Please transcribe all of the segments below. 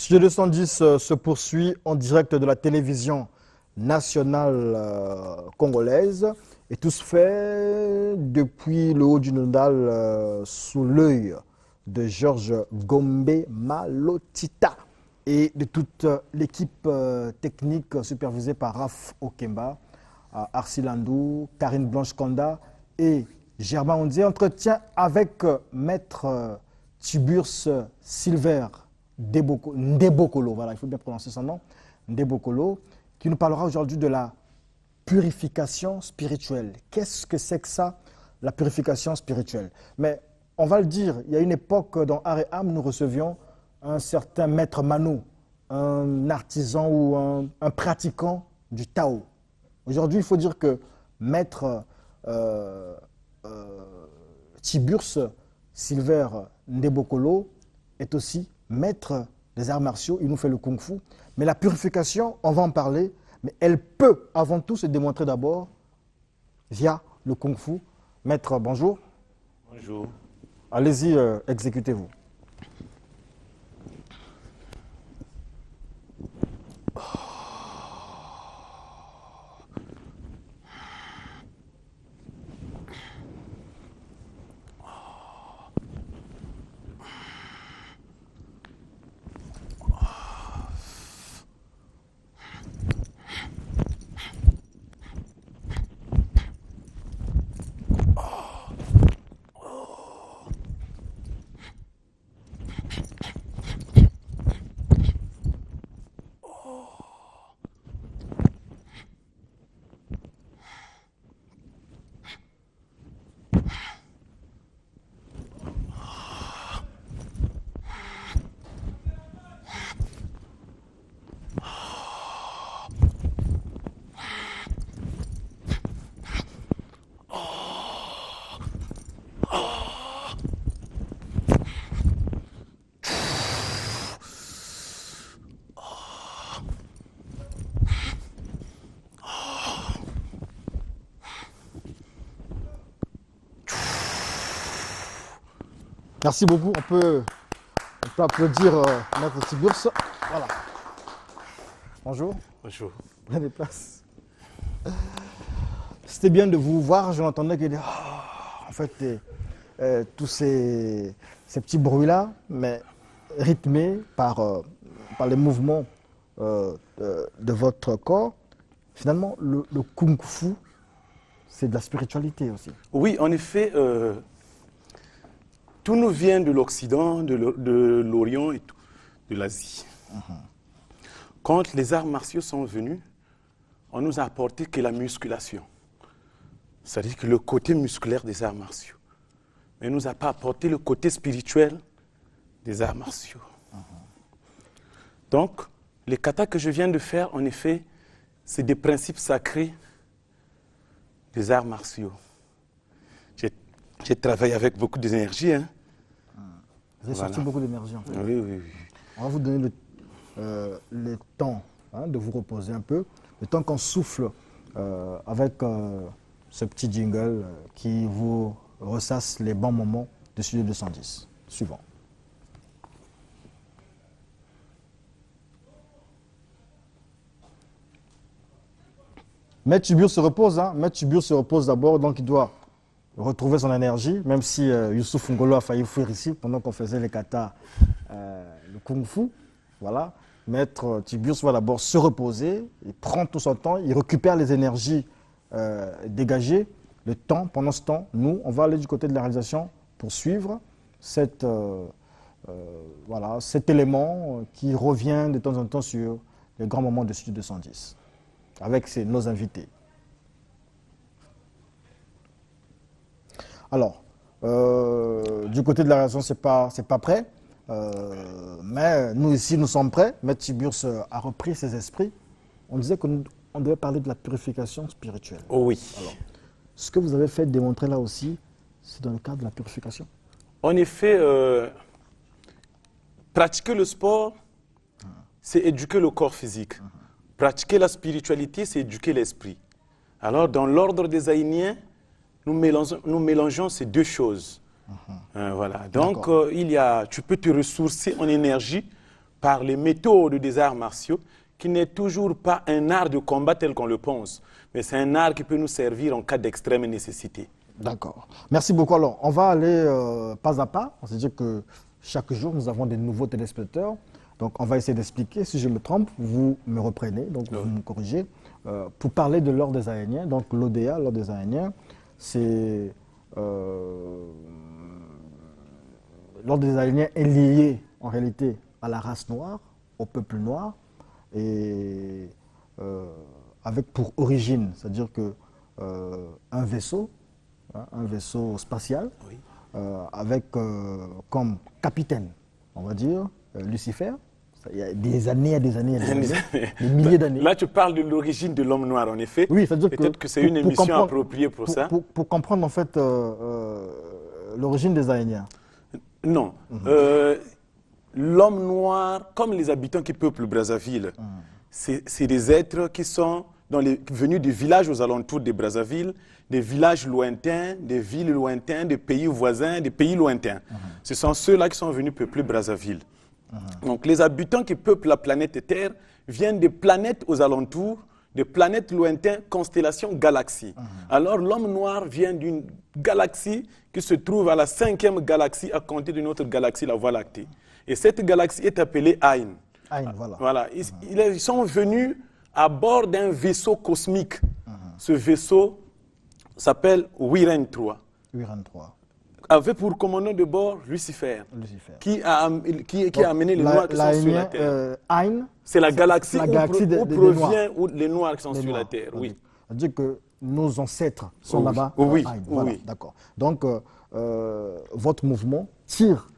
Studio 210 se poursuit en direct de la télévision nationale congolaise et tout se fait depuis le haut du Nodal sous l'œil de Georges Gombe Malotita et de toute l'équipe technique supervisée par Raph Okemba, Arsilandou, Karine Blanche-Kanda et Germain Ondier. Entretien avec Maître Tiburce Silver Ndebokolo, voilà, il faut bien prononcer son nom, Ndebokolo, qui nous parlera aujourd'hui de la purification spirituelle. Qu'est-ce que c'est que ça, la purification spirituelle? Mais on va le dire, il y a une époque dans Art et Âme, nous recevions un certain maître Mano, un artisan ou un pratiquant du Tao. Aujourd'hui, il faut dire que maître Tiburce Silver Ndebokolo est aussi maître des arts martiaux, il nous fait le kung-fu. Mais la purification, on va en parler, mais elle peut avant tout se démontrer d'abord via le kung-fu. Maître, bonjour. Bonjour. Allez-y, exécutez-vous. Merci beaucoup. On peut applaudir Maître Tiburce. Voilà. Bonjour. Bonjour. Prenez des places. C'était bien de vous voir. Je l'entendais que en fait, tous ces petits bruits-là, mais rythmés par les mouvements de votre corps. Finalement, le kung-fu, c'est de la spiritualité aussi. Oui, en effet, tout nous vient de l'Occident, de l'Orient et tout, de l'Asie. Quand les arts martiaux sont venus, on nous a apporté que la musculation. C'est-à-dire que le côté musculaire des arts martiaux. Mais on ne nous a pas apporté le côté spirituel des arts martiaux. Donc, les katas que je viens de faire, en effet, c'est des principes sacrés des arts martiaux. J'ai travaillé avec beaucoup d'énergie. Hein. Vous avez sorti beaucoup d'énergie en fait. Oui, oui, oui. On va vous donner le temps de vous reposer un peu, le temps qu'on souffle avec ce petit jingle qui vous ressasse les bons moments de Studio 210. Suivant. Maître Tiburce se repose, Maître Tiburce se repose d'abord, donc il doit retrouver son énergie, même si Youssouf Ngolo a failli fuir ici pendant qu'on faisait les katas, le kung-fu. Voilà. Maître Tiburce va d'abord se reposer, il prend tout son temps, il récupère les énergies dégagées. Le temps, pendant ce temps, nous, on va aller du côté de la réalisation pour suivre cet élément qui revient de temps en temps sur les grands moments de Studio 210, avec nos invités. Alors, du côté de la réalisation, c'est pas prêt. Mais nous ici, nous sommes prêts. Maître Tiburce a repris ses esprits. On disait qu'on devait parler de la purification spirituelle. Oh oui. Alors, ce que vous avez fait démontrer là aussi, c'est dans le cadre de la purification. En effet, pratiquer le sport, c'est éduquer le corps physique. Pratiquer la spiritualité, c'est éduquer l'esprit. Alors, dans l'ordre des Aïniens, nous mélangeons ces deux choses. Voilà. Donc, tu peux te ressourcer en énergie par les méthodes des arts martiaux, qui n'est toujours pas un art de combat tel qu'on le pense, mais c'est un art qui peut nous servir en cas d'extrême nécessité. D'accord. Merci beaucoup. Alors, on va aller pas à pas. C'est-à-dire que chaque jour, nous avons des nouveaux téléspectateurs. Donc, on va essayer d'expliquer. Si je me trompe, vous me reprenez, donc vous me corrigez. Pour parler de l'ordre des Aïniens, donc l'ODA, l'ordre des Aïniens, c'est... l'ordre des Aïniens est lié, en réalité, à la race noire, au peuple noir, et avec pour origine, c'est-à-dire que un vaisseau spatial, Oui. avec comme capitaine, on va dire, Lucifer. Il y a des années, des milliers d'années. Là, tu parles de l'origine de l'homme noir, en effet. Oui, c'est-à-dire peut-être que c'est une émission appropriée pour ça. Pour comprendre en fait l'origine des Aïniens. Non. L'homme noir, comme les habitants qui peuplent Brazzaville, c'est des êtres qui sont venus des villages aux alentours de Brazzaville, des villages lointains, des villes lointaines, des pays voisins, des pays lointains. Ce sont ceux-là qui sont venus peupler Brazzaville. Donc les habitants qui peuplent la planète Terre viennent des planètes aux alentours, des planètes lointaines, constellations, galaxies. Alors l'homme noir vient d'une galaxie qui se trouve à la 5e galaxie à compter de notre galaxie, la Voie lactée. Et cette galaxie est appelée Aïn. Aïn, voilà. Voilà. Ils sont venus à bord d'un vaisseau cosmique. Ce vaisseau s'appelle Wiren 3. Wiren 3. Avait pour commandant de bord Lucifer. Qui a amené les Noirs qui sont sur la Terre. Aïn, c'est la galaxie où proviennent les Noirs qui sont sur la Terre. Oui. C'est-à-dire que nos ancêtres sont là-bas. Oui, Aïn, voilà, d'accord. Donc, votre mouvement tire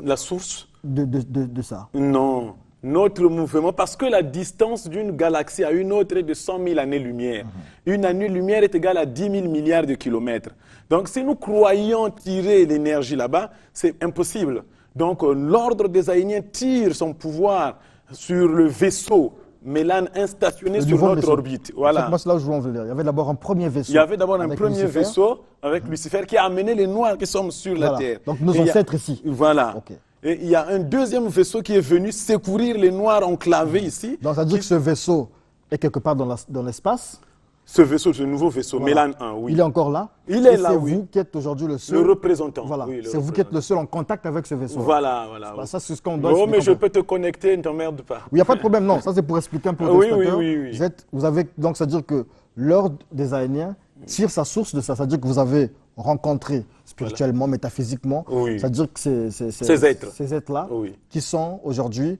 la source de ça. Non. Notre mouvement, parce que la distance d'une galaxie à une autre est de 100 000 années-lumière. Une année-lumière est égale à 10 000 milliards de kilomètres. Donc, si nous croyons tirer l'énergie là-bas, c'est impossible. Donc, l'ordre des Aïniens tire son pouvoir sur le vaisseau Mélan instationné sur notre orbite. Voilà. Moi, c'est là où je veux en venir. Il y avait d'abord un premier vaisseau. Il y avait d'abord un premier vaisseau avec Lucifer qui a amené les Noirs qui sont sur la Terre. Donc, nos ancêtres ici. Voilà. Okay. Et il y a un deuxième vaisseau qui est venu secourir les Noirs enclavés ici. Donc, ça veut dire que ce vaisseau est quelque part dans l'espace. Ce vaisseau, ce nouveau vaisseau, voilà. Mélan 1, oui. Il est encore là. Il est là, c'est oui. vous qui êtes aujourd'hui le seul. Le représentant. Voilà. Oui, c'est vous qui êtes le seul en contact avec ce vaisseau. Voilà, voilà. Bah, ça, c'est ce qu'on doit. Oh, mais je peux te connecter, ne t'emmerde pas. Il n'y a pas de problème, non. Ça, c'est pour expliquer un peu aux téléspectateurs. Oui. Vous avez, donc, ça veut dire que l'ordre des Aïniens tire sa source de ça. Ça veut dire que vous avez rencontré spirituellement, métaphysiquement. Oui. Ça veut dire que ces êtres-là, qui sont aujourd'hui,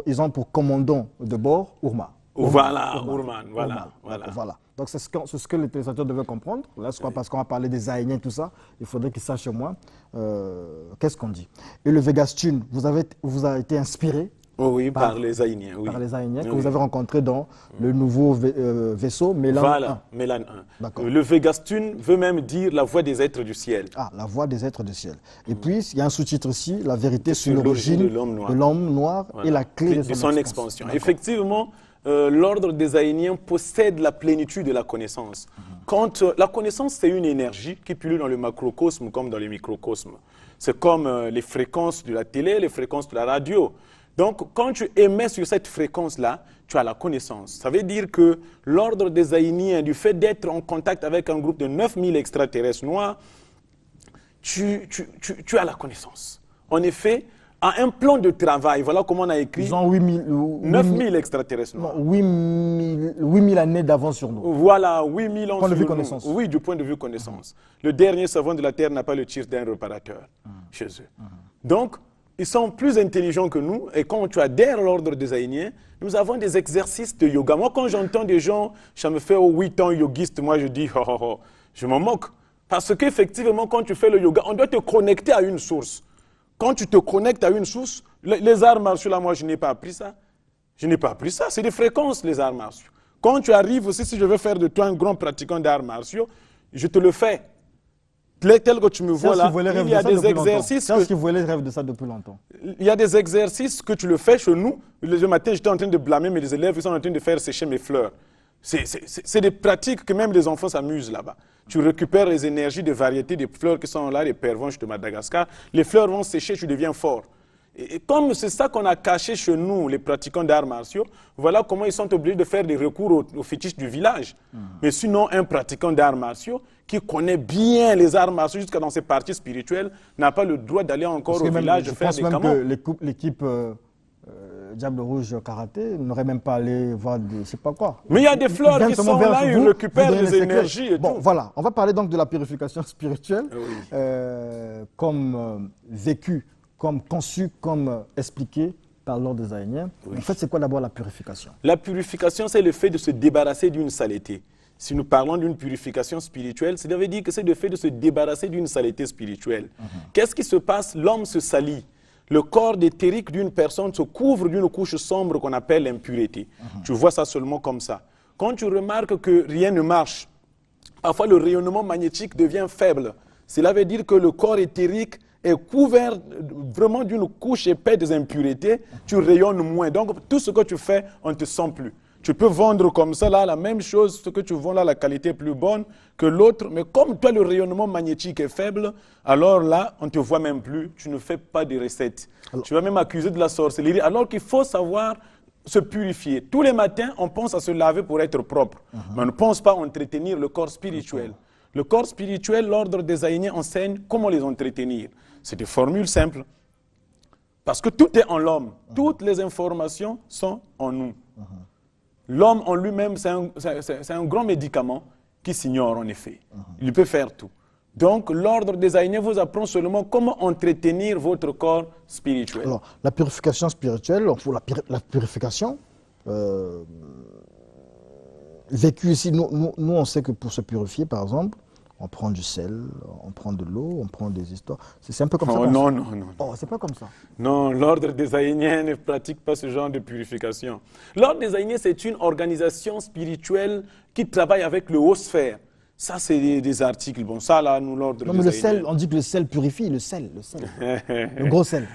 ils ont pour commandant de bord Urma. Urman. Voilà. Donc, c'est ce que les téléspectateurs devaient comprendre. Là, parce qu'on va parler des Aïniens, tout ça, il faudrait qu'ils sachent au moins qu'est-ce qu'on dit. Et le Vegastune, vous avez été inspiré par les Aïniens. Oui. Par les Aïniens que vous avez rencontrés dans le nouveau vaisseau Mélan 1. Voilà, Mélan 1. Le Vegastune veut même dire la voix des êtres du ciel. Ah, la voix des êtres du ciel. Et puis, il y a un sous-titre ici, la vérité sur l'origine de l'homme noir et la clé de son expansion. Effectivement, l'ordre des Aïniens possède la plénitude de la connaissance. Quand la connaissance, c'est une énergie qui pullule dans le macrocosme comme dans le microcosme. C'est comme les fréquences de la télé, les fréquences de la radio. Donc, quand tu émets sur cette fréquence-là, tu as la connaissance. Ça veut dire que l'ordre des Aïniens, du fait d'être en contact avec un groupe de 9000 extraterrestres noirs, tu as la connaissance. En effet, à un plan de travail, voilà comment on a écrit. Ils ont 9000 extraterrestres noirs. 8000 années d'avance sur nous. Voilà, 8000 ans point de vue sur connaissance. nous. Oui, du point de vue connaissance. Le dernier savant de la Terre n'a pas le tir d'un réparateur chez eux. Donc, ils sont plus intelligents que nous. Et quand tu adhères à l'ordre des Aïniens, nous avons des exercices de yoga. Moi, quand j'entends des gens, ça me fait 8 ans yoguiste, moi je dis, je m'en moque. Parce qu'effectivement, quand tu fais le yoga, on doit te connecter à une source. Quand tu te connectes à une source, les arts martiaux, là, moi, je n'ai pas appris ça. Je n'ai pas appris ça. C'est des fréquences, les arts martiaux. Quand tu arrives aussi, si je veux faire de toi un grand pratiquant d'arts martiaux, je te le fais. Tel que tu me vois là, il y a des exercices. C'est ce qu'ils voulaient rêver de ça depuis longtemps. Il y a des exercices que tu le fais chez nous. Le matin, j'étais en train de blâmer mes élèves, ils sont en train de faire sécher mes fleurs. C'est des pratiques que même les enfants s'amusent là-bas. Tu récupères les énergies de variétés des fleurs qui sont là, les pervenches de Madagascar. Les fleurs vont sécher, tu deviens fort. Et comme c'est ça qu'on a caché chez nous, les pratiquants d'arts martiaux, voilà comment ils sont obligés de faire des recours au fétiche du village. Mais sinon, un pratiquant d'arts martiaux qui connaît bien les arts martiaux jusqu'à dans ses parties spirituelles n'a pas le droit d'aller encore au village faire des Je pense kamons. même que l'équipe Diable Rouge Karaté n'aurait même pas allé voir des, je sais pas quoi. Mais il y a des fleurs qui Directement sont vers là, ils vous, récupèrent vous donnez les les secrets. énergies et Bon, tout. voilà, on va parler donc de la purification spirituelle, Oui. comme vécue, comme conçue, comme expliquée par l'ordre des Aïniens. En fait, c'est quoi d'abord la purification? La purification, c'est le fait de se débarrasser d'une saleté. Si nous parlons d'une purification spirituelle, ça veut dire que c'est le fait de se débarrasser d'une saleté spirituelle. Qu'est-ce qui se passe? L'homme se salit. Le corps éthérique d'une personne se couvre d'une couche sombre qu'on appelle l'impureté. Tu vois ça seulement comme ça. Quand tu remarques que rien ne marche, parfois le rayonnement magnétique devient faible. Cela veut dire que le corps éthérique est couvert vraiment d'une couche épaisse des impuretés, tu rayonnes moins. Donc tout ce que tu fais, on ne te sent plus. Tu peux vendre comme ça, là, la même chose, ce que tu vends là, la qualité est plus bonne que l'autre, mais comme toi, le rayonnement magnétique est faible, alors là, on ne te voit même plus, tu ne fais pas de recettes. Tu vas même accuser de la sorcellerie, alors qu'il faut savoir se purifier. Tous les matins, on pense à se laver pour être propre, mais on ne pense pas à entretenir le corps spirituel. Le corps spirituel, l'ordre des Aïniens enseigne comment les entretenir. C'est des formules simples, parce que tout est en l'homme. Toutes les informations sont en nous. L'homme en lui-même, c'est un grand médicament qui s'ignore en effet. Il peut faire tout. Donc, l'ordre des Aïniens vous apprend seulement comment entretenir votre corps spirituel. Alors, la purification spirituelle, pour la purification, vécue ici, nous, on sait que pour se purifier, par exemple, on prend du sel, on prend de l'eau, on prend des histoires. C'est un peu comme ça. Oh, non. Oh, c'est pas comme ça. Non, l'ordre des Aïniens ne pratique pas ce genre de purification. L'ordre des Aïniens, c'est une organisation spirituelle qui travaille avec le haut sphère. Ça, c'est des articles. Bon, ça, là, nous, l'ordre des Non, mais le Aïniens. sel, on dit que le sel purifie, le sel. Le gros sel.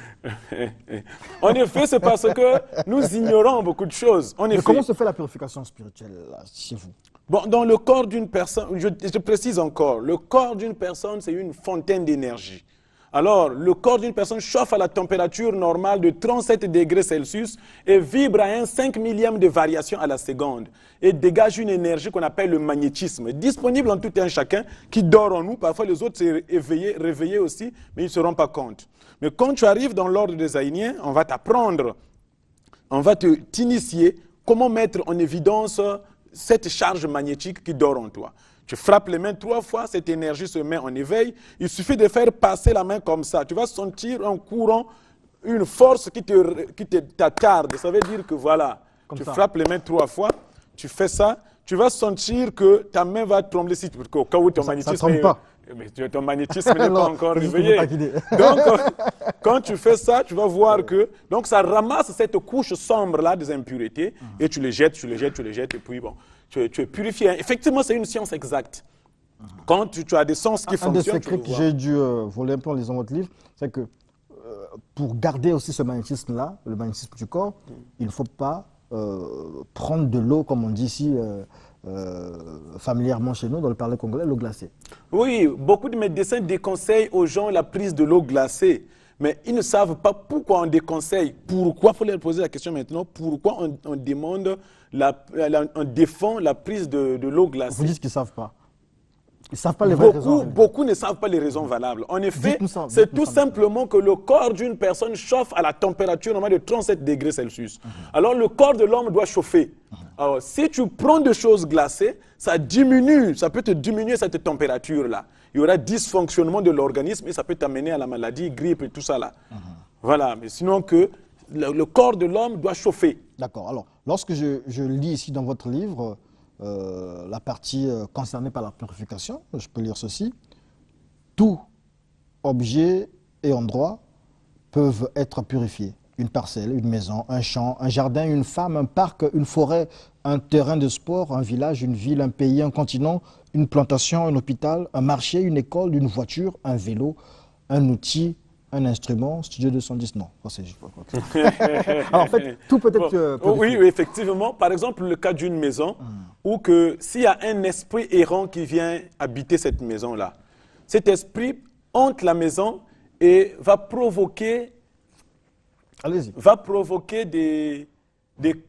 En effet, c'est parce que nous ignorons beaucoup de choses. En Mais effet. comment se fait la purification spirituelle là, chez vous? Bon, dans le corps d'une personne, je précise encore, le corps d'une personne, c'est une fontaine d'énergie. Alors, le corps d'une personne chauffe à la température normale de 37 degrés Celsius et vibre à un 5 millième de variation à la seconde et dégage une énergie qu'on appelle le magnétisme, disponible en tout un chacun qui dort en nous. Parfois, les autres sont réveillés aussi, mais ils ne se rendent pas compte. Mais quand tu arrives dans l'ordre des Aïniens, on va t'apprendre, on va t'initier comment mettre en évidence cette charge magnétique qui dort en toi. Tu frappes les mains 3 fois, cette énergie se met en éveil. Il suffit de faire passer la main comme ça. Tu vas sentir un courant, une force qui t'attarde. Ça veut dire que voilà, tu frappes les mains 3 fois, tu fais ça, tu vas sentir que ta main va trembler si au cas où ton magnétisme ton magnétisme n'est pas encore réveillé. Donc, quand tu fais ça, tu vas voir que donc ça ramasse cette couche sombre-là des impuretés et tu les jettes, et puis bon, tu es purifié. Effectivement, c'est une science exacte. Quand tu as des sens qui fonctionnent, un des secrets que j'ai dû voler un peu en lisant votre livre, c'est que pour garder aussi ce magnétisme-là, le magnétisme du corps, il ne faut pas prendre de l'eau, comme on dit ici, familièrement chez nous, dans le parler congolais, l'eau glacée. Oui, beaucoup de médecins déconseillent aux gens la prise de l'eau glacée. Mais ils ne savent pas pourquoi on déconseille. Pourquoi, il faut leur poser la question maintenant, pourquoi on demande, on défend la prise de l'eau glacée. Vous dites qu'ils ne savent pas. Ils ne savent pas les vraies raisons. Beaucoup ne savent pas les raisons valables. En effet, c'est tout simplement que le corps d'une personne chauffe à la température normale de 37 degrés Celsius. Alors le corps de l'homme doit chauffer. Alors si tu prends des choses glacées, ça diminue, ça peut te diminuer cette température-là. Il y aura dysfonctionnement de l'organisme et ça peut t'amener à la maladie, grippe et tout ça là. Voilà, mais sinon que le corps de l'homme doit chauffer. D'accord. Alors, lorsque je lis ici dans votre livre la partie concernée par la purification, je peux lire ceci. Tout objet et endroit peuvent être purifiés. Une parcelle, une maison, un champ, un jardin, une femme, un parc, une forêt, un terrain de sport, un village, une ville, un pays, un continent, une plantation, un hôpital, un marché, une école, une voiture, un vélo, un outil, un instrument, Studio 210, non. Alors en fait, tout peut être oui, effectivement. Par exemple, le cas d'une maison, où que s'il y a un esprit errant qui vient habiter cette maison-là, cet esprit hante la maison et va provoquer Allez-y. va provoquer des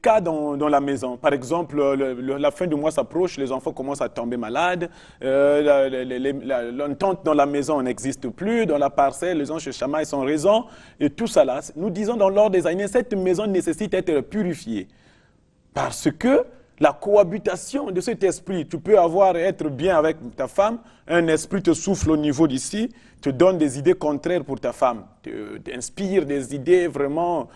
cas dans la maison. Par exemple, la fin du mois s'approche, les enfants commencent à tomber malades, l'entente dans la maison n'existe plus, dans la parcelle, les gens se chamaillent sans raison, et tout ça là. Nous disons dans l'ordre des années, cette maison nécessite d'être purifiée. Parce que la cohabitation de cet esprit, tu peux être bien avec ta femme, un esprit te souffle au niveau d'ici, te donne des idées contraires pour ta femme, t'inspire des idées vraiment.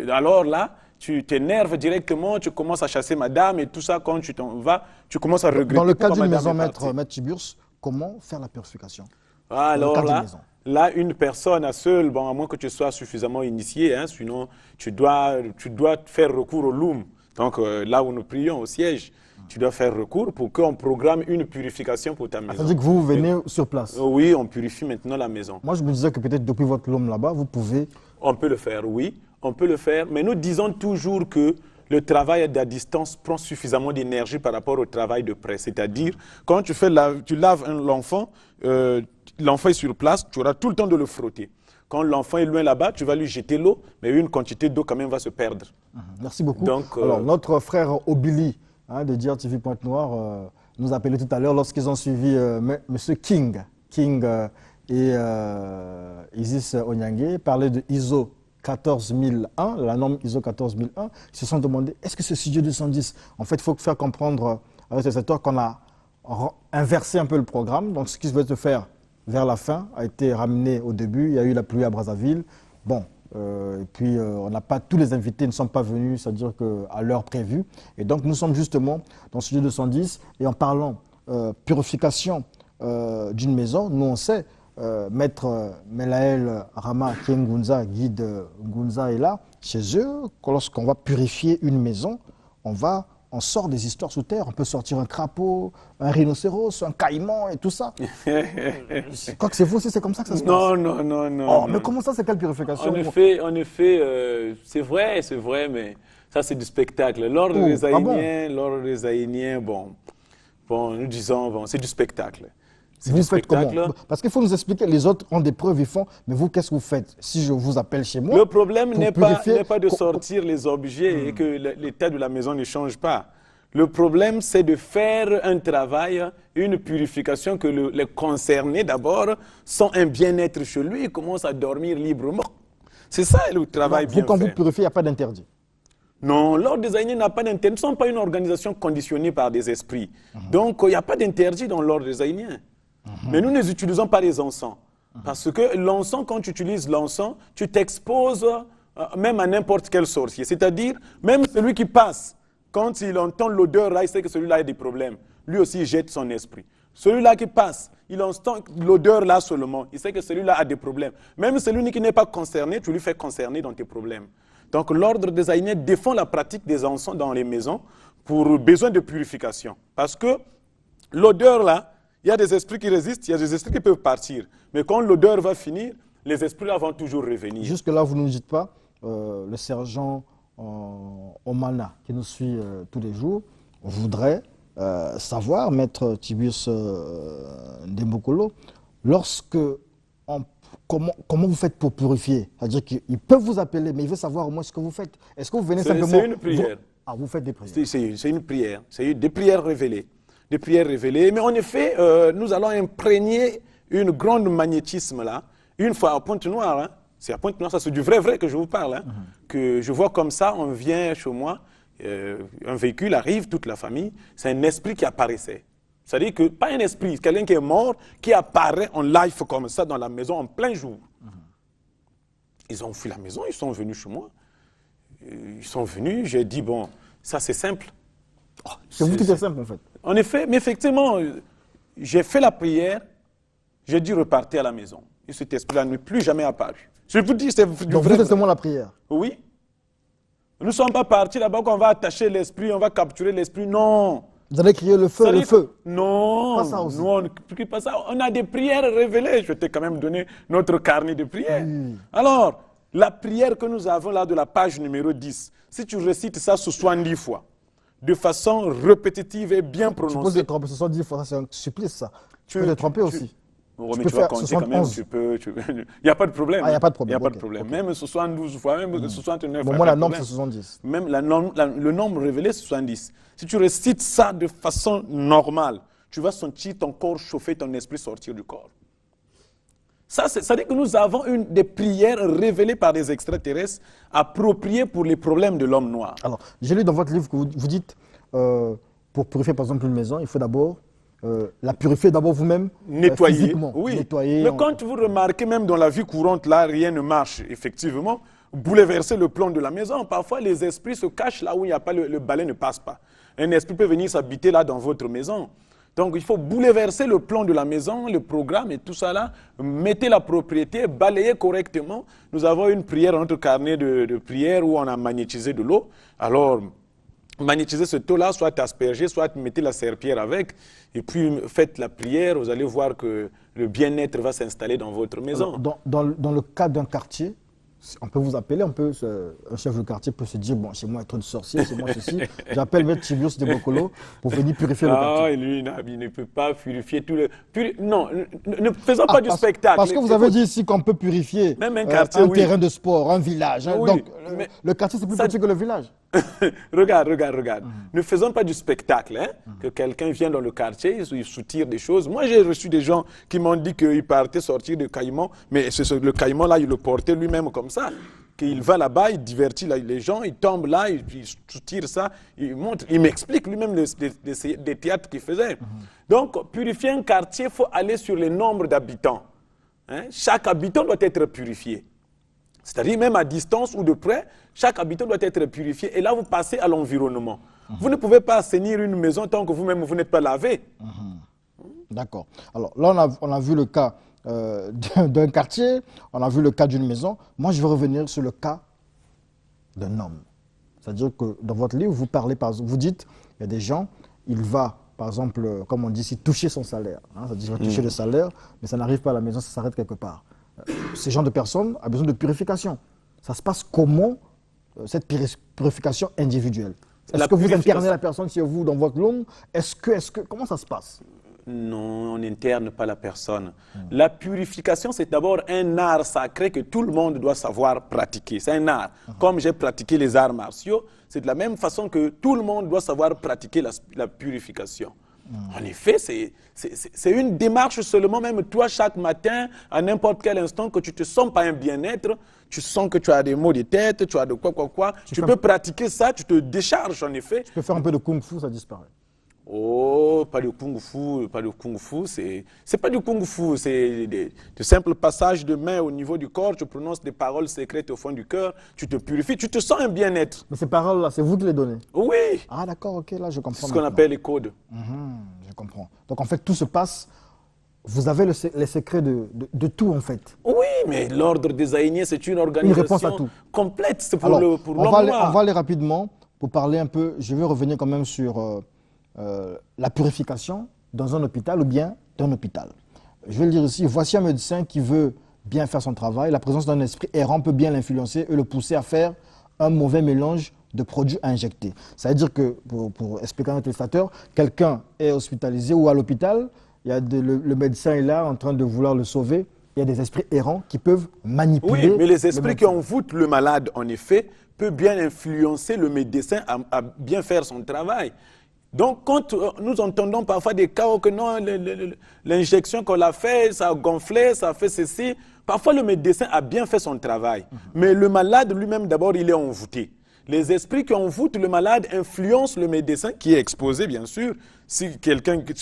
Alors là, tu t'énerves directement, tu commences à chasser madame et tout ça, quand tu t'en vas, tu commences à regretter. Dans le cas d'une madame maison, est partie. maître Tiburce, comment faire la purification? Alors d'une maison. là, une personne à seule, bon, à moins que tu sois suffisamment initié, hein, sinon tu dois faire recours au loom. Donc là où nous prions au siège, tu dois faire recours pour qu'on programme une purification pour ta maison. Ça veut dire que vous venez sur place? Oui, on purifie maintenant la maison. Moi, je me disais que peut-être depuis votre loom là-bas, vous pouvez... On peut le faire, oui, on peut le faire, mais nous disons toujours que le travail à distance prend suffisamment d'énergie par rapport au travail de près. C'est-à-dire, quand tu laves l'enfant, l'enfant est sur place, tu auras tout le temps de le frotter. Quand l'enfant est loin là-bas, tu vas lui jeter l'eau, mais une quantité d'eau quand même va se perdre. Merci beaucoup. Donc, alors, notre frère Obili, de DRTV Pointe-Noire, nous appelait tout à l'heure lorsqu'ils ont suivi M. King et Isis Onyangue parler de ISO 14001, la norme ISO 14001. Ils se sont demandé, est-ce que ce Studio 210, en fait, il faut faire comprendre avec ce secteur qu'on a inversé un peu le programme. Donc, ce qui devait se faire vers la fin a été ramené au début. Il y a eu la pluie à Brazzaville. Bon, et puis on n'a pas, tous les invités ne sont pas venus, c'est-à-dire qu'à l'heure prévue. Et donc, nous sommes justement dans Studio 210 et en parlant purification d'une maison, nous on sait, Maître Melaël Rama Kiengunza, guide Gunza est là. Chez eux, lorsqu'on va purifier une maison, on sort des histoires sous terre. On peut sortir un crapaud, un rhinocéros, un caïman et tout ça. Je crois que c'est vous aussi, c'est comme ça que ça se passe. Non. Mais comment ça, c'est quelle purification? En effet, c'est vrai, mais ça c'est du spectacle. L'ordre des Aïniens, bon, nous disons, bon, c'est du spectacle. Vous faites comment? Parce qu'il faut nous expliquer, les autres ont des preuves, ils font, mais vous, qu'est-ce que vous faites? Si je vous appelle chez moi... Le problème n'est pas de sortir les objets et que l'état de la maison ne change pas. Le problème, c'est de faire un travail, une purification, que les concernés, d'abord, sont un bien-être chez lui et commencent à dormir librement. C'est ça le travail bien fait. Quand vous purifiez, il n'y a pas d'interdit? Non, l'ordre des Aïniens n'a pas d'interdit. Nous ne sommes pas une organisation conditionnée par des esprits. Donc, il n'y a pas d'interdit dans l'ordre des Aïniens. Mais nous n'utilisons pas les encens. Parce que l'encens, quand tu utilises l'encens, tu t'exposes même à n'importe quel sorcier. C'est-à-dire, même celui qui passe, quand il entend l'odeur là, il sait que celui-là a des problèmes. Lui aussi, il jette son esprit. Celui-là qui passe, il entend l'odeur là seulement. Il sait que celui-là a des problèmes. Même celui qui n'est pas concerné, tu lui fais concerner dans tes problèmes. Donc l'ordre des Aïniens défend la pratique des encens dans les maisons pour besoin de purification. Parce que l'odeur là, il y a des esprits qui résistent, il y a des esprits qui peuvent partir. Mais quand l'odeur va finir, les esprits là vont toujours revenir. Jusque-là, vous ne nous dites pas, le sergent Omana, qui nous suit tous les jours, voudrait savoir, Maître Tiburce Ndembokolo, comment vous faites pour purifier? C'est-à-dire qu'ils peuvent vous appeler, mais ils veulent savoir au moins ce que vous faites. Est-ce que vous venez simplement... C'est une prière. Vous faites des prières? C'est une prière. C'est des prières révélées. Des prières révélées. Mais en effet, nous allons imprégner une grande magnétisme là. Une fois à Pointe-Noire, hein, c'est à Pointe-Noire, ça c'est du vrai que je vous parle, hein, que je vois comme ça, on vient chez moi, un véhicule arrive, toute la famille, c'est un esprit qui apparaissait. C'est-à-dire que, pas un esprit, quelqu'un qui est mort, qui apparaît en live comme ça dans la maison en plein jour. Ils ont fui la maison, ils sont venus chez moi. Ils sont venus, j'ai dit, bon, ça c'est simple. C'est vous qui êtes simple en fait. En effet, mais effectivement, j'ai fait la prière, j'ai dit repartir à la maison. Et cet esprit-là n'est plus jamais apparu. Je vous dis, c'est du Donc vrai. vous faites seulement la prière? Oui. Nous ne sommes pas partis là-bas qu'on va attacher l'esprit, on va capturer l'esprit. Non. Vous allez crier le feu, le feu? Non. Pas ça aussi. Nous, on ne crie pas ça. On a des prières révélées. Je t'ai quand même donné notre carnet de prières. Alors, la prière que nous avons là de la page numéro 10, si tu récites ça 70 fois, de façon répétitive et bien prononcée. Tu peux te tromper 70 fois, c'est un supplice ça. Tu peux te tromper aussi. mais tu vas compter quand même, il n'y a pas de problème. Ah, il n'y a pas de problème. Il n'y a pas de problème. Okay. Même 72 fois, même 69 fois. Bon, moi, la norme, c'est 70. Même le nombre révélé, c'est 70. Si tu récites ça de façon normale, tu vas sentir ton corps chauffer, ton esprit sortir du corps. Ça dit que nous avons des prières révélées par des extraterrestres appropriées pour les problèmes de l'homme noir. Alors, j'ai lu dans votre livre que vous dites, pour purifier par exemple une maison, il faut d'abord la purifier d'abord vous-même, physiquement. Oui, nettoyer, mais quand vous remarquez, même dans la vie courante, là, rien ne marche, effectivement, bouleverser le plan de la maison. Parfois, les esprits se cachent là où il n'y a pas le balai ne passe pas. Un esprit peut venir s'habiter là dans votre maison. Donc, il faut bouleverser le plan de la maison, le programme et tout ça là. Mettez la propriété, balayez correctement. Nous avons une prière dans notre carnet de prière où on a magnétisé de l'eau. Alors, magnétisez ce taux-là, soit aspergé, soit mettez la serpillière avec, et puis faites la prière, vous allez voir que le bien-être va s'installer dans votre maison. Alors, dans le cas d'un quartier, on peut vous appeler, un chef de quartier peut se dire, bon, chez moi, il y a trop de sorciers, chez moi, ceci. J'appelle M. Tibius de Bokolo pour venir purifier le quartier. Lui, il ne peut pas purifier tout le... Non, ne faisons pas du spectacle. Parce que vous avez dit ici qu'on peut purifier même un quartier, un terrain de sport, un village. Oui, donc, le quartier, c'est plus petit que le village. Regarde. Ne faisons pas du spectacle. Que quelqu'un vient dans le quartier, il soutire des choses. Moi, j'ai reçu des gens qui m'ont dit qu'il partait sortir de caïman, mais le caïman, là, il le portait lui-même comme ça. Qu'il va là-bas, il divertit les gens, il tombe là, il soutire ça, il montre, il m'explique lui-même des théâtres qu'il faisait. Donc, purifier un quartier, il faut aller sur le nombre d'habitants. Chaque habitant doit être purifié. C'est-à-dire même à distance ou de près, chaque habitant doit être purifié. Et là, vous passez à l'environnement. Vous ne pouvez pas assainir une maison tant que vous-même, vous n'êtes pas lavé. D'accord. Alors là, on a vu le cas d'un quartier, on a vu le cas d'une maison. Moi, je vais revenir sur le cas d'un homme. C'est-à-dire que dans votre livre, vous parlez, vous dites, il y a des gens, il va, par exemple, comme on dit ici, toucher son salaire. C'est-à-dire qu'il va toucher le salaire, mais ça n'arrive pas à la maison, ça s'arrête quelque part. Ce genre de personne a besoin de purification. Ça se passe comment, cette purification individuelle? Est-ce que vous internez la personne chez vous dans votre langue? Comment ça se passe? Non, on n'interne pas la personne. La purification, c'est d'abord un art sacré que tout le monde doit savoir pratiquer. C'est un art. Comme j'ai pratiqué les arts martiaux, c'est de la même façon que tout le monde doit savoir pratiquer la purification. En effet, c'est une démarche seulement, même toi, chaque matin, à n'importe quel instant, que tu ne te sens pas un bien-être, tu sens que tu as des maux de tête, tu as de quoi. Tu peux pratiquer ça, tu te décharges en effet. Tu peux faire un peu de kung-fu, ça disparaît. Oh, pas de kung-fu, c'est pas du kung-fu, c'est de simples passages de main au niveau du corps, tu prononces des paroles secrètes au fond du cœur, tu te purifies, tu te sens un bien-être. Mais ces paroles-là, c'est vous qui les donnez? Oui. Ah d'accord, ok, là je comprends. C'est ce qu'on appelle les codes. Je comprends. Donc en fait, tout se passe, vous avez les secrets de tout en fait. Oui, mais l'ordre des Aïniens, c'est une organisation réponse à tout. Complète, c'est pour l'homme noir. On va aller rapidement pour parler un peu, je vais revenir quand même sur... la purification dans un hôpital ou bien d'un hôpital. Je vais le dire ici, voici un médecin qui veut bien faire son travail. La présence d'un esprit errant peut bien l'influencer et le pousser à faire un mauvais mélange de produits à injecter. Ça veut dire que, pour expliquer à notre téléspectateur, quelqu'un est hospitalisé ou à l'hôpital, le médecin est là en train de vouloir le sauver. Il y a des esprits errants qui peuvent manipuler. Oui, mais les esprits qui envoûtent le malade, en effet, peuvent bien influencer le médecin à bien faire son travail. Donc, quand nous entendons parfois des cas où que non, l'injection qu'on a fait, ça a gonflé, ça a fait ceci, parfois le médecin a bien fait son travail. Mais le malade lui-même, d'abord, il est envoûté. Les esprits qui envoûtent le malade influencent le médecin qui est exposé, bien sûr. Si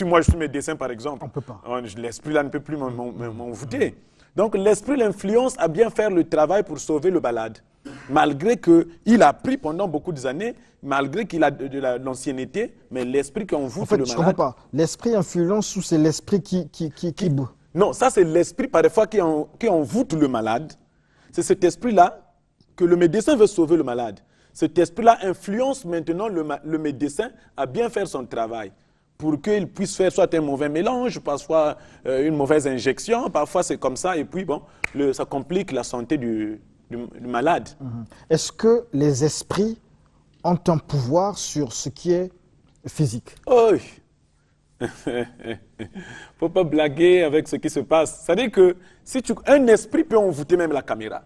moi je suis médecin, par exemple, on peut pas. L'esprit là ne peut plus m'envoûter. Donc, l'esprit l'influence à bien faire le travail pour sauver le malade. Malgré qu'il a pris pendant beaucoup d'années, malgré qu'il a de l'ancienneté, mais l'esprit qui envoûte le malade... je ne comprends pas. L'esprit influence ou c'est l'esprit qui... Non, ça c'est l'esprit parfois qui envoûte le malade. C'est cet esprit-là que le médecin veut sauver le malade. Cet esprit-là influence maintenant le médecin à bien faire son travail pour qu'il puisse faire soit un mauvais mélange, parfois une mauvaise injection, parfois c'est comme ça, et puis bon, ça complique la santé du malade. Est-ce que les esprits ont un pouvoir sur ce qui est physique? Oui. Faut pas blaguer avec ce qui se passe. C'est-à-dire que un esprit peut envoûter même la caméra.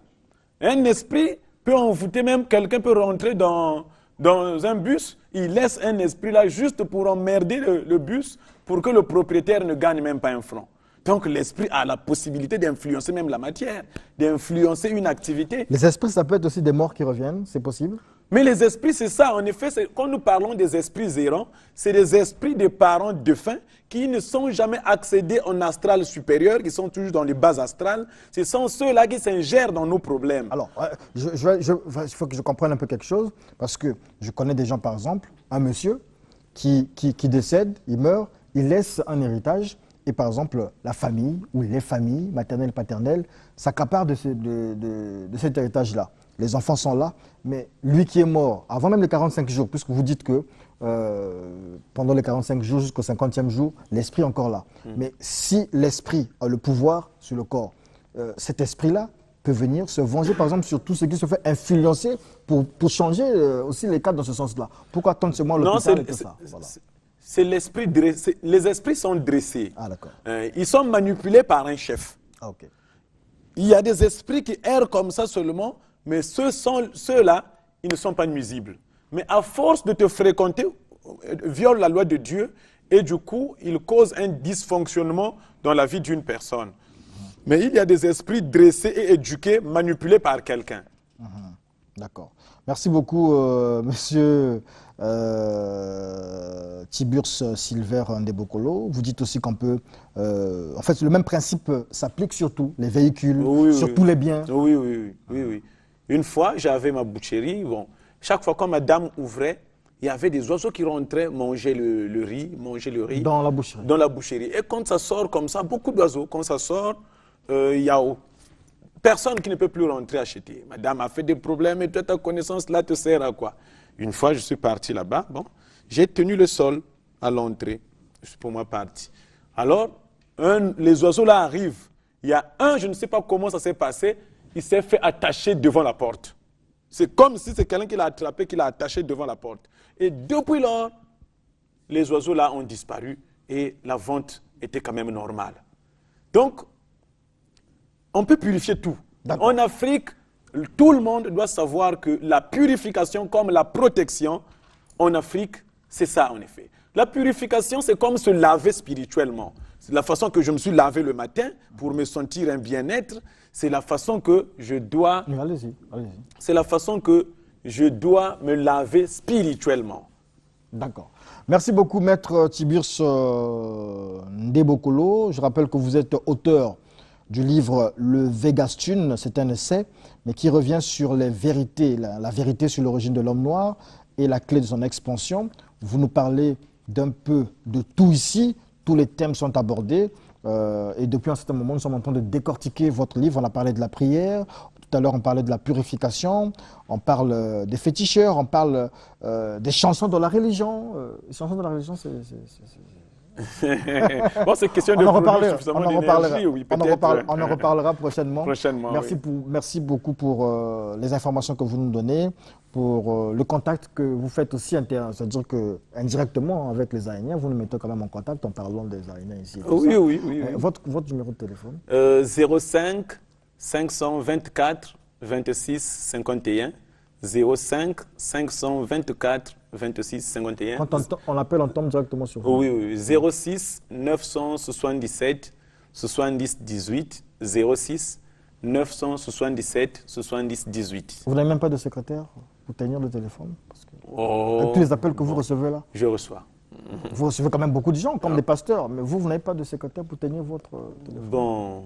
Un esprit peut envoûter même, quelqu'un peut rentrer dans un bus, il laisse un esprit là juste pour emmerder le bus, pour que le propriétaire ne gagne même pas un franc. Donc l'esprit a la possibilité d'influencer même la matière, d'influencer une activité. Les esprits, ça peut être aussi des morts qui reviennent, c'est possible? Mais les esprits, c'est ça. En effet, quand nous parlons des esprits errants, c'est des esprits des parents défunts qui ne sont jamais accédés en astral supérieur, qui sont toujours dans les bases astrales. Ce sont ceux-là qui s'ingèrent dans nos problèmes. Alors, il faut que je comprenne un peu quelque chose, parce que je connais des gens, par exemple, un monsieur qui décède, il meurt, il laisse un héritage, et par exemple, la famille, ou les familles, maternelles, paternelles, s'accaparent de cet héritage-là. Les enfants sont là, mais lui qui est mort, avant même les 45 jours, puisque vous dites que pendant les 45 jours jusqu'au 50e jour, l'esprit est encore là. Mais si l'esprit a le pouvoir sur le corps, cet esprit-là peut venir se venger, par exemple, sur tout ce qui se fait influencer pour changer aussi les cas dans ce sens-là. Pourquoi attendre seulement l'hôpital et tout ça? Voilà. C'est l'esprit dressé. Les esprits sont dressés. Ah, d'accord. Ils sont manipulés par un chef. Ah, ok. Il y a des esprits qui errent comme ça seulement, mais ceux-là, ils ne sont pas nuisibles. Mais à force de te fréquenter, violent la loi de Dieu et du coup, ils causent un dysfonctionnement dans la vie d'une personne. Mais il y a des esprits dressés et éduqués, manipulés par quelqu'un. D'accord. Merci beaucoup, monsieur Tiburce Silver Ndebokolo. Vous dites aussi qu'on peut... en fait, le même principe s'applique sur tout, les véhicules, sur tous les biens. Oui. Une fois, j'avais ma boucherie. Bon, chaque fois que madame ouvrait, il y avait des oiseaux qui rentraient manger le riz. Dans la boucherie. Dans la boucherie. Et quand ça sort comme ça, beaucoup d'oiseaux, quand ça sort, il y a personne qui ne peut plus rentrer acheter. Madame a fait des problèmes et toi, ta connaissance là te sert à quoi? Une fois, je suis parti là-bas. Bon, j'ai tenu le sol à l'entrée. Je suis pour moi parti. Alors, les oiseaux là arrivent. Il y a un, je ne sais pas comment ça s'est passé, il s'est fait attacher devant la porte. C'est comme si c'est quelqu'un qui l'a attrapé, qui l'a attaché devant la porte. Et depuis lors, les oiseaux là ont disparu et la vente était quand même normale. Donc, on peut purifier tout. En Afrique, tout le monde doit savoir que la purification comme la protection, en Afrique, c'est ça en effet. La purification, c'est comme se laver spirituellement. C'est la façon que je me suis lavé le matin pour me sentir un bien-être. C'est la façon que je dois... Allez-y. C'est la façon que je dois me laver spirituellement. D'accord. Merci beaucoup, Maître Tiburce Ndebokolo. Je rappelle que vous êtes auteur du livre Le Vegastune, c'est un essai, mais qui revient sur les vérités, la vérité sur l'origine de l'homme noir et la clé de son expansion. Vous nous parlez d'un peu de tout ici, tous les thèmes sont abordés. Et depuis un certain moment, nous sommes en train de décortiquer votre livre. On a parlé de la prière, tout à l'heure on parlait de la purification, on parle des féticheurs, on parle des chansons de la religion. Les chansons de la religion, c'est... Bon, c'est question de produire suffisamment d'énergie, oui, peut-être. On en reparlera prochainement. Oui. Merci beaucoup pour les informations que vous nous donnez, pour le contact que vous faites aussi, c'est-à-dire que indirectement avec les Aïniens, vous nous mettez quand même en contact en parlant des Aïniens ici. Oui. Votre numéro de téléphone? 05 524 26 51. 05 524 26 51. Quand on l'appelle, on tombe directement sur vous. Oui. 06 977 70 18. 06 977 70 18. Vous n'avez même pas de secrétaire pour tenir le téléphone? Parce que avec tous les appels que vous recevez là? Je reçois. Vous recevez quand même beaucoup de gens, comme des pasteurs, mais vous n'avez pas de secrétaire pour tenir votre téléphone? Bon,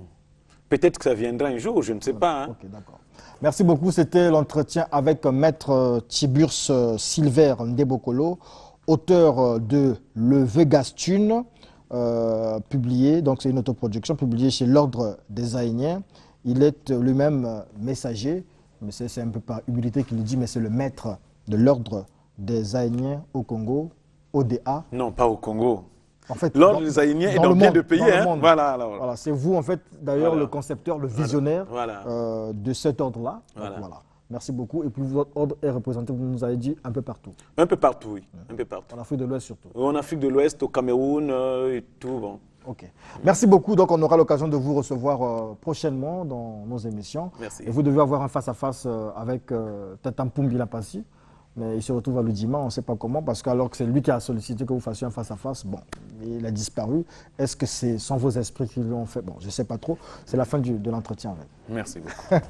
peut-être que ça viendra un jour, je ne sais pas. Ok, d'accord. Merci beaucoup. C'était l'entretien avec Maître Tiburce Silver Ndebokolo, auteur de Le Vegastune, publié, donc c'est une autoproduction publiée chez l'Ordre des Aïniens. Il est lui-même messager, mais c'est un peu par humilité qu'il le dit, mais c'est le maître de l'Ordre des Aïniens au Congo, ODA. Non, pas au Congo. En fait, l'Ordre des Aïniens est dans bien de pays. Voilà, c'est vous, en fait, d'ailleurs, le concepteur, le visionnaire voilà. de cet ordre-là. Voilà. Voilà. Merci beaucoup. Et puis votre ordre est représenté, vous nous avez dit, un peu partout. Un peu partout, oui. Un peu partout. En Afrique de l'Ouest surtout. En Afrique de l'Ouest, au Cameroun et tout. Bon. Ok. Merci beaucoup. Donc, on aura l'occasion de vous recevoir prochainement dans nos émissions. Merci. Et vous devez avoir un face-à-face avec Tata Mpumbi Lapassi. Mais il se retrouve à l'Udima, on ne sait pas comment, parce qu'alors que c'est lui qui a sollicité que vous fassiez un face-à-face, bon, il a disparu. Est-ce que c'est sans vos esprits qui l'ont fait? Bon, je ne sais pas trop. C'est la fin de l'entretien. Merci beaucoup.